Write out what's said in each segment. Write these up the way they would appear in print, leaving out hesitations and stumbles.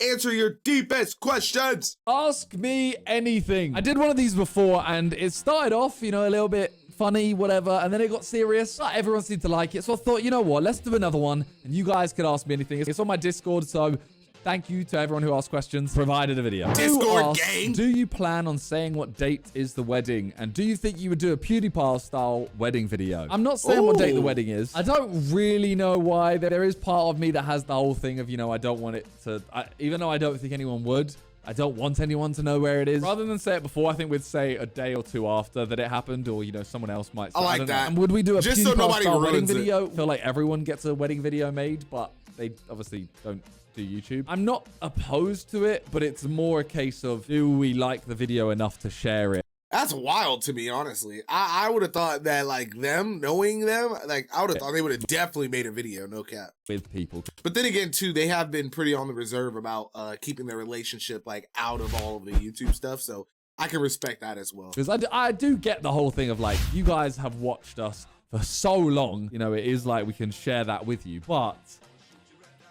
answer your deepest questions. Ask me anything. I did one of these before and it started off, you know, a little bit funny, whatever, and then it got serious. Not everyone seemed to like it, so I thought, you know what, let's do another one, and you guys can ask me anything. It's on my Discord, so thank you to everyone who asked questions, provided a video. Discord gang. Do you plan on saying what date is the wedding? And do you think you would do a PewDiePie style wedding video? I'm not saying what date the wedding is. I don't really know why. There is part of me that has the whole thing of, you know, I don't want it to, even though I don't think anyone would, I don't want anyone to know where it is. Rather than say it before, I think we'd say a day or two after that it happened, or, you know, someone else might say. I like that. And would we do a just so nobody style wedding ruins video? I feel like everyone gets a wedding video made, but they obviously don't do YouTube. I'm not opposed to it, but it's more a case of, do we like the video enough to share it? That's wild to me, honestly. I would have thought that, like, them, knowing them, like, I would have thought they would have definitely made a video, no cap. With people. But then again, too, they have been pretty on the reserve about keeping their relationship, like, out of all of the YouTube stuff, so I can respect that as well. Because I do get the whole thing of, like, you guys have watched us for so long, you know, it is like we can share that with you, but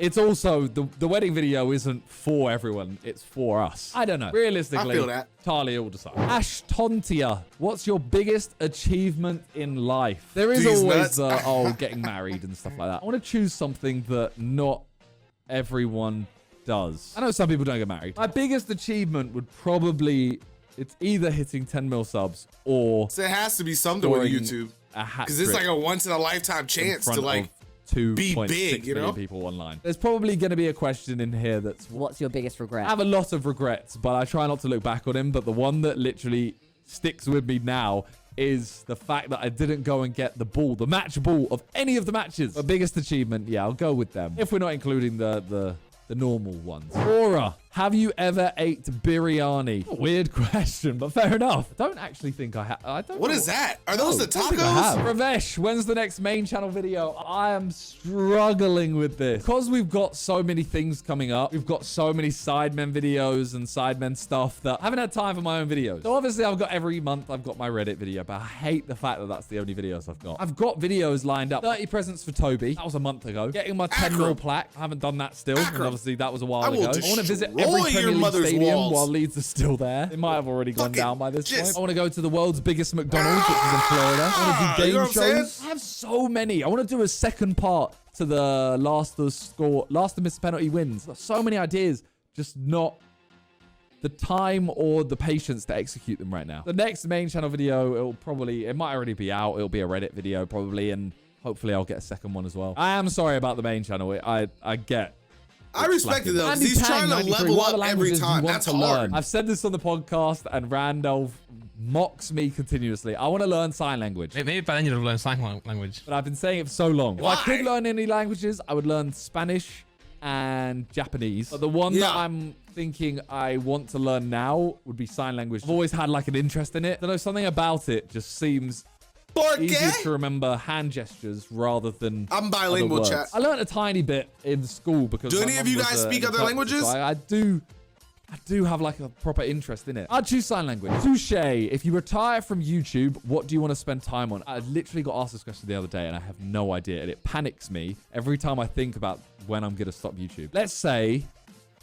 it's also, the wedding video isn't for everyone. It's for us. I don't know. Realistically, I feel that. Talia will decide. Ash Tontia, what's your biggest achievement in life? There is always getting married and stuff like that. I want to choose something that not everyone does. I know some people don't get married. My biggest achievement would probably, it's either hitting 10 mil subs or... So it has to be something with YouTube. Because it's like a once-in-a-lifetime chance to, like, be big, you know? People online. There's probably going to be a question in here that's, what's your biggest regret? I have a lot of regrets, but I try not to look back on him. But the one that literally sticks with me now is the fact that I didn't go and get the ball, the match ball of any of the matches. My biggest achievement, yeah, I'll go with them. If we're not including the normal ones. Aura, have you ever ate biryani? Weird question, but fair enough. I don't actually think I have. I don't. What is that? Are those the tacos? Ravesh, when's the next main channel video? I am struggling with this. Because we've got so many things coming up. We've got so many Sidemen videos and Sidemen stuff that I haven't had time for my own videos. So obviously I've got every month, I've got my Reddit video, but I hate the fact that that's the only videos I've got. I've got videos lined up. 30 presents for Toby. That was a month ago. Getting my 10 mil plaque. I haven't done that still. And obviously that was a while ago. I want to visit every Premier League stadium while Leeds are still there. It might have already gone down by this point. I want to go to the world's biggest McDonald's, which is in Florida. I want to do game shows. I have so many. I want to do a second part to the last to miss penalty wins. There's so many ideas, just not the time or the patience to execute them right now. The next main channel video, it might already be out. It'll be a Reddit video probably, and hopefully I'll get a second one as well. I am sorry about the main channel. I get. I respect it though. He's trying to level up every time. That's hard. I've said this on the podcast, and Randolph mocks me continuously. I want to learn sign language. Maybe by then you'd have learned sign language. But I've been saying it for so long. Why? If I could learn any languages, I would learn Spanish and Japanese. But the one that I'm thinking I want to learn now would be sign language. I've always had like an interest in it. I don't know, something about it just seems easier to remember hand gestures rather than I'm bilingual, chat. I learned a tiny bit in school because do any of you guys speak other languages? So I do have like a proper interest in it. I'd choose sign language. Touche. If you retire from YouTube, what do you want to spend time on? I literally got asked this question the other day and I have no idea. And it panics me every time I think about when I'm going to stop YouTube. Let's say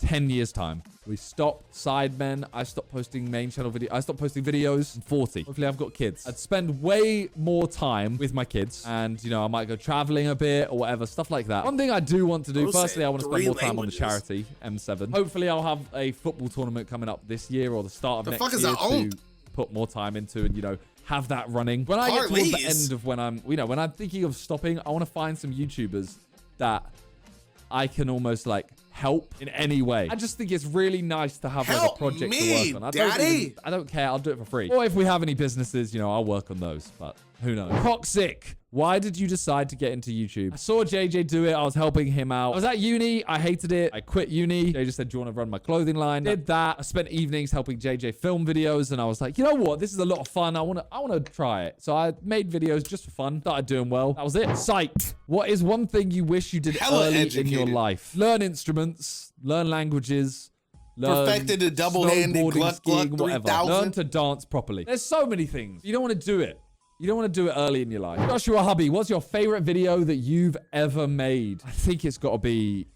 10 years time. We stop Sidemen. I stop posting main channel video. I stop posting videos. I'm 40. Hopefully I've got kids. I'd spend way more time with my kids. And, you know, I might go traveling a bit or whatever. Stuff like that. One thing I do want to do. Firstly, I want to spend more time on the charity, M7. Hopefully I'll have a football tournament coming up this year or the start of next year to put more time into and, you know, have that running. When I get towards the end of when I'm thinking of stopping, I want to find some YouTubers that I can almost like help in any way. I just think it's really nice to have like a project to work on. I don't care. I'll do it for free. Or if we have any businesses, you know, I'll work on those, but who knows? Toxic. Why did you decide to get into YouTube? I saw JJ do it. I was helping him out. I was at uni. I hated it. I quit uni. JJ said, do you want to run my clothing line? Did that. I spent evenings helping JJ film videos. And I was like, you know what? This is a lot of fun. I want to try it. So I made videos just for fun. Started doing well. That was it. Psych. What is one thing you wish you did early in your life? Learn instruments. Learn languages. Perfected a double-handed gluck gluck 3000. Learn to dance properly. There's so many things. You don't want to do it. You don't want to do it early in your life. Joshua Hubby, what's your favorite video that you've ever made? I think it's got to be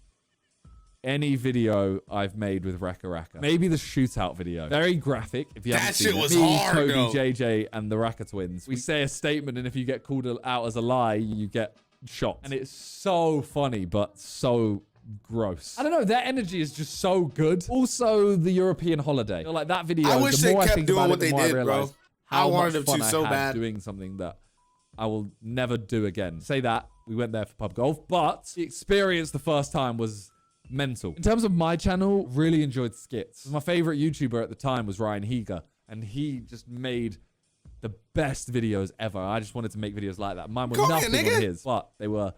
any video I've made with Rekka Rekka. Maybe the shootout video. Very graphic. If you haven't seen it. was Me, hard, Kobe, though. JJ, and the Rekka twins. We say a statement, and if you get called out as a lie, you get shot. And it's so funny, but so gross. I don't know. Their energy is just so good. Also, the European holiday. I feel like that video. I wish the they more I kept think doing about what it, the they more did, I realize bro. how I wanted much them fun to I so had bad. doing something that I will never do again. Say that. We went there for pub golf, but the experience the first time was mental. In terms of my channel, really enjoyed skits. My favorite YouTuber at the time was Ryan Higa, and he just made the best videos ever. I just wanted to make videos like that. Mine were nothing on his, but they were,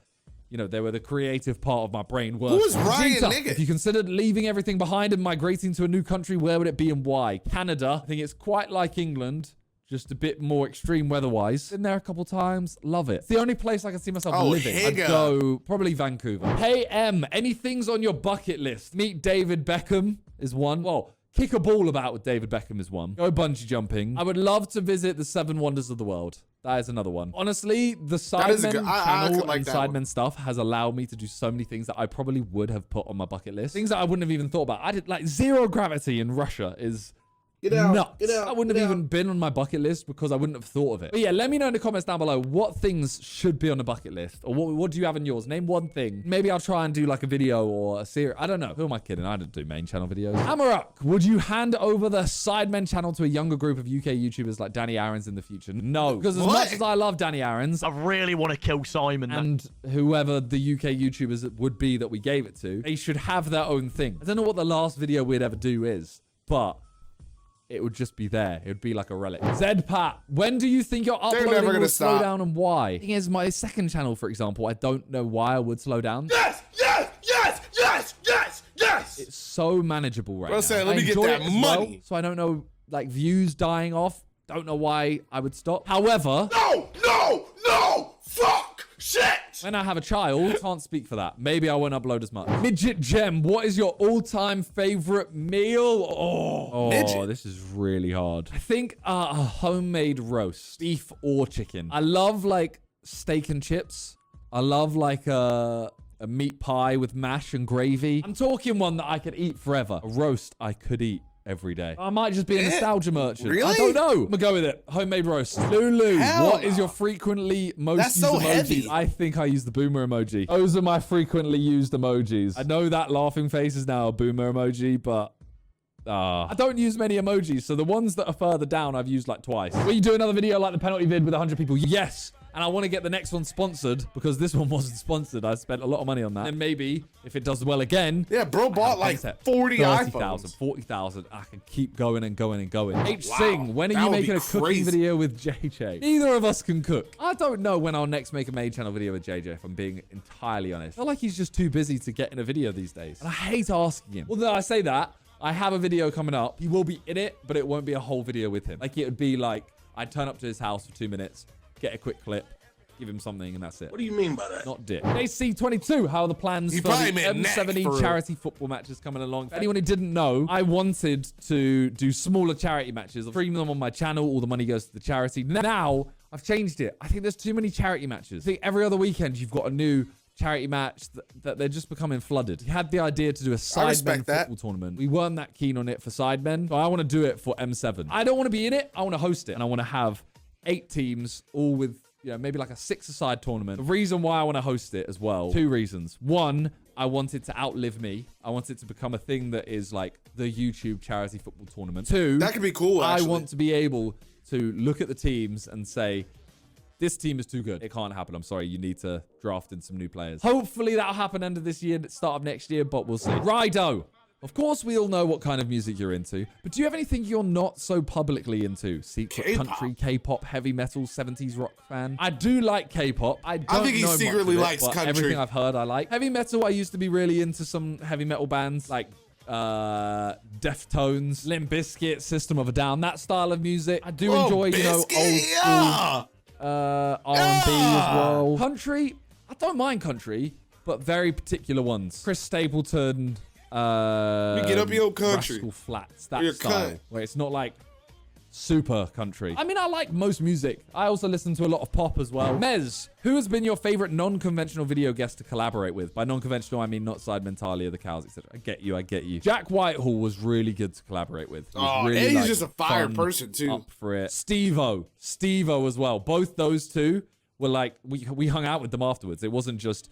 you know, they were the creative part of my brain. Who is Ryan Vegeta, nigga? if you considered leaving everything behind and migrating to a new country, where would it be and why? Canada. I think it's quite like England. Just a bit more extreme weather-wise. Been there a couple times. Love it. It's the only place I can see myself living. I'd go probably Vancouver. Hey, M, any things on your bucket list? Meet David Beckham is one. Well, kick a ball about with David Beckham is one. Go bungee jumping. I would love to visit the 7 wonders of the world. That is another one. Honestly, the Sidemen channel and Sidemen stuff has allowed me to do so many things that I probably would have put on my bucket list. Things that I wouldn't have even thought about. I did like zero gravity in Russia is... nuts. I wouldn't have even been on my bucket list because I wouldn't have thought of it. But yeah, let me know in the comments down below what things should be on the bucket list, or what do you have in yours? Name one thing. Maybe I'll try and do like a video or a series. I don't know. Who am I kidding? I don't do main channel videos. Amarok, would you hand over the Sidemen channel to a younger group of UK YouTubers like Danny Aarons in the future? No, because as much as I love Danny Aarons, I really want to kill Simon. And whoever the UK YouTubers would be that we gave it to, they should have their own thing. I don't know what the last video we'd ever do is, but it would just be there. It would be like a relic. Zedpat, when do you think your uploading will slow down and why? The thing is, my second channel, for example, I don't know why I would slow down. Yes! It's so manageable right now. Saying, let me get that money. So I don't know, like views dying off. Don't know why I would stop. However, No! Fuck! Shit! when I have a child, can't speak for that. Maybe I won't upload as much. Midget Gem, what is your all-time favorite meal? Oh, this is really hard. I think a homemade roast, beef or chicken. I love like steak and chips. I love like a meat pie with mash and gravy. I'm talking one that I could eat forever. A roast I could eat every day. I might just be a nostalgia merchant. Really? I don't know. I'm gonna go with it. Homemade roast. Lulu, what is your frequently most used emoji? Heavy. I think I use the boomer emoji. Those are my frequently used emojis. I know that laughing face is now a boomer emoji, but I don't use many emojis, so the ones that are further down I've used like twice. Will you do another video like the penalty vid with 100 people? Yes. And I want to get the next one sponsored because this one wasn't sponsored. I spent a lot of money on that. And maybe if it does well again. Yeah, bro bought like 40 iPhones. 40,000. I can keep going and going and going. H-Sing, when are you making a cooking video with JJ? Neither of us can cook. I don't know when I'll next make a main channel video with JJ, if I'm being entirely honest. I feel like he's just too busy to get in a video these days. And I hate asking him. Although I say that, I have a video coming up. He will be in it, but it won't be a whole video with him. Like it would be like, I'd turn up to his house for 2 minutes, get a quick clip, give him something, and that's it. What do you mean by that? Not dick. AC22, how are the plans for the M70 charity football matches coming along? For anyone who didn't know, I wanted to do smaller charity matches. I'll stream them on my channel. All the money goes to the charity. Now, I've changed it. I think there's too many charity matches. I think every other weekend, you've got a new charity match that they're just becoming flooded. We had the idea to do a Sidemen football tournament. We weren't that keen on it for Sidemen, so I want to do it for M7. I don't want to be in it. I want to host it, and I want to have 8 teams, all with, you know, maybe like a 6-a-side tournament. The reason why I want to host it as well, 2 reasons. 1, I want it to outlive me. I want it to become a thing that is like the YouTube charity football tournament. 2, that could be cool, actually. I want to be able to look at the teams and say, this team is too good. It can't happen. I'm sorry. You need to draft in some new players. Hopefully that'll happen end of this year, start of next year, but we'll see. Rido. Of course, we all know what kind of music you're into, but do you have anything you're not so publicly into? Secret country, K-pop, heavy metal, 70s rock fan? I do like K-pop. I think he secretly likes country. Everything I've heard, I like. Heavy metal, I used to be really into some heavy metal bands like Deftones, Limp Bizkit, System of a Down, that style of music. I do enjoy, you know, old school R&B as well. Country, I don't mind country, but very particular ones. Chris Stapleton, get up your country. Rascal Flatts, that style, where it's not like super country. I mean, I like most music. I also listen to a lot of pop as well. Mez, who has been your favorite non-conventional video guest to collaborate with? By non-conventional, I mean not Side Mentalia, the cows, etc. I get you, I get you. Jack Whitehall was really good to collaborate with. Oh, really, he's like, just a fire fun, person too. Up for it. Steve-O as well. Both those two were like, we hung out with them afterwards. It wasn't just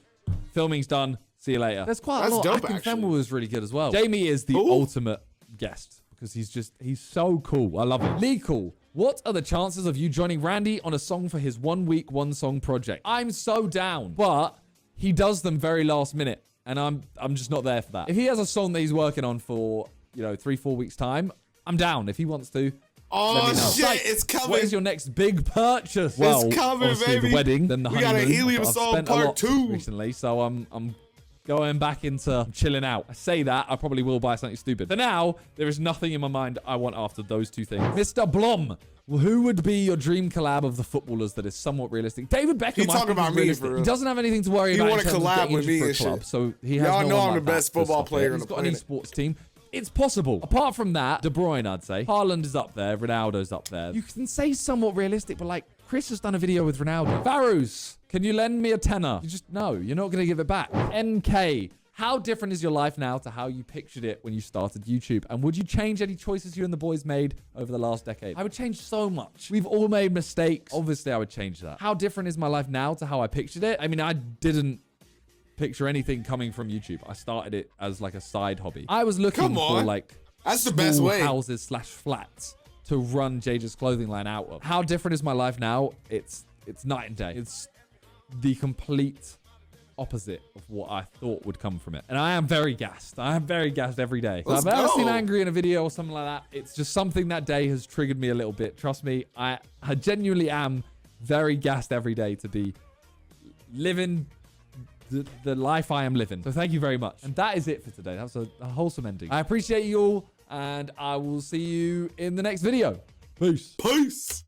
filming's done, see you later. There's quite a lot. Dope, Akin actually. Fenwell was really good as well. Jamie is the ultimate guest because he's so cool. I love him. Lee Cool. What are the chances of you joining Randy on a song for his 1 week, 1 song project? I'm so down, but he does them very last minute, and I'm just not there for that. If he has a song that he's working on for, 3-4 weeks time, I'm down. If he wants to, let me know. Shit, Like, it's coming. what is your next big purchase? Well, it's coming, obviously baby. the wedding, then the We got honeymoon. a helium I've song spent a part lot 2 recently, so I'm going back into chilling out. I say that, I probably will buy something stupid. For now, there is nothing in my mind I want after those two things. Mr. Blom, who would be your dream collab of the footballers that is somewhat realistic? David Beckham. He talking about me, for real. He doesn't have anything to worry about. He want to collab with me and club, shit. so he has Y'all no know one I'm like the that best to football stop player it. in He's the got an planet. esports team. It's possible. Apart from that, De Bruyne, I'd say. Haaland is up there. Ronaldo's up there. You can say somewhat realistic, but like, Chris has done a video with Ronaldo. Varus, can you lend me a tenner? You just, no, you're not going to give it back. NK, how different is your life now to how you pictured it when you started YouTube? And would you change any choices you and the boys made over the last decade? I would change so much. We've all made mistakes. Obviously, I would change that. How different is my life now to how I pictured it? I mean, I didn't picture anything coming from YouTube. I started it as like a side hobby. I was looking for like that's the best way. houses / flats to run JJ's clothing line out of. How different is my life now? It's night and day. It's the complete opposite of what I thought would come from it. And I am very gassed. I am very gassed every day. So if I've ever seen angry in a video or something like that, it's just something that day has triggered me a little bit. Trust me, I genuinely am very gassed every day to be living the life I am living. So thank you very much. And that is it for today. That was a wholesome ending. I appreciate you all, and I will see you in the next video. Peace. Peace.